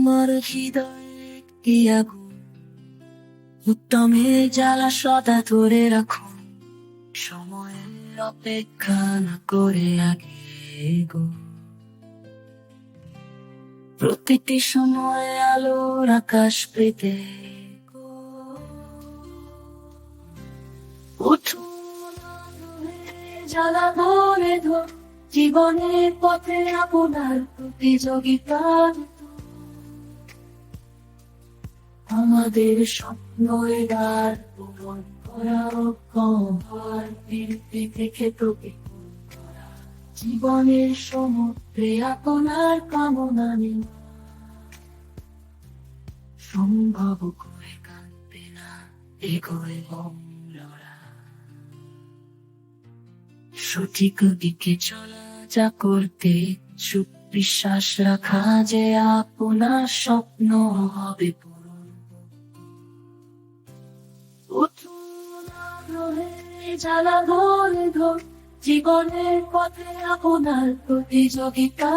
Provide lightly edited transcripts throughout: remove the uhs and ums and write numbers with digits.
আমার হৃদয়ে একটি আগুন, উত্তমের জ্বালা সদা ধরে রাখুন। সময়ের অপেক্ষা না করে আগে এগোন। প্রতিটি সময় আলোর আকাশ পেতে উঠুন, জ্বালা ধরে ধর, জীবনের পথে আপনার প্রতিযোগিতা। আমাদের স্বপ্ন এবার পূরণ করা, কমার বৃদ্ধি থেকে তো বিপুল করা। জীবনের সমুদ্রে আপনার কামনা নেই, সম্ভব করে কাঁদবে না, এগোয় লড়া। সঠিক দিকে চলা যা করতে ইচ্ছুক, বিশ্বাস রাখা যে আপনার স্বপ্ন হবে পূরণ। উঠুন আগ্রহে, জ্বালা ধরে ধর, জীবনের পথে আপনার প্রতিযোগিতা।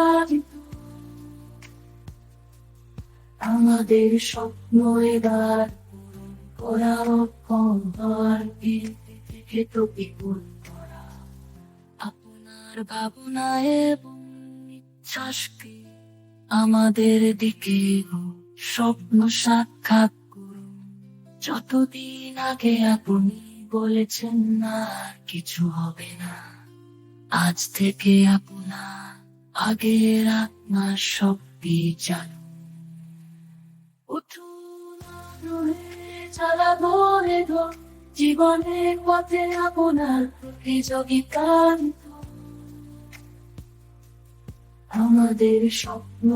আমাদের স্বপ্ন এবার পূরণ করা, কমার বৃদ্ধি থেকে তো বিপুল করা। আপনার ভাবনা এবং ইচ্ছাশক্তি আমাদের দিকে স্বপ্ন সাক্ষাৎ করুন। যতদিন আগে আপনি বলেছেন না কিছু হবে না, আজ থেকে আপনার আগের আপনার শক্তি চালু। উঠুন আগ্রহে, জ্বালা ধরে ধর, জীবনের পথে আপনার প্রতিযোগিতা। আমাদের স্বপ্ন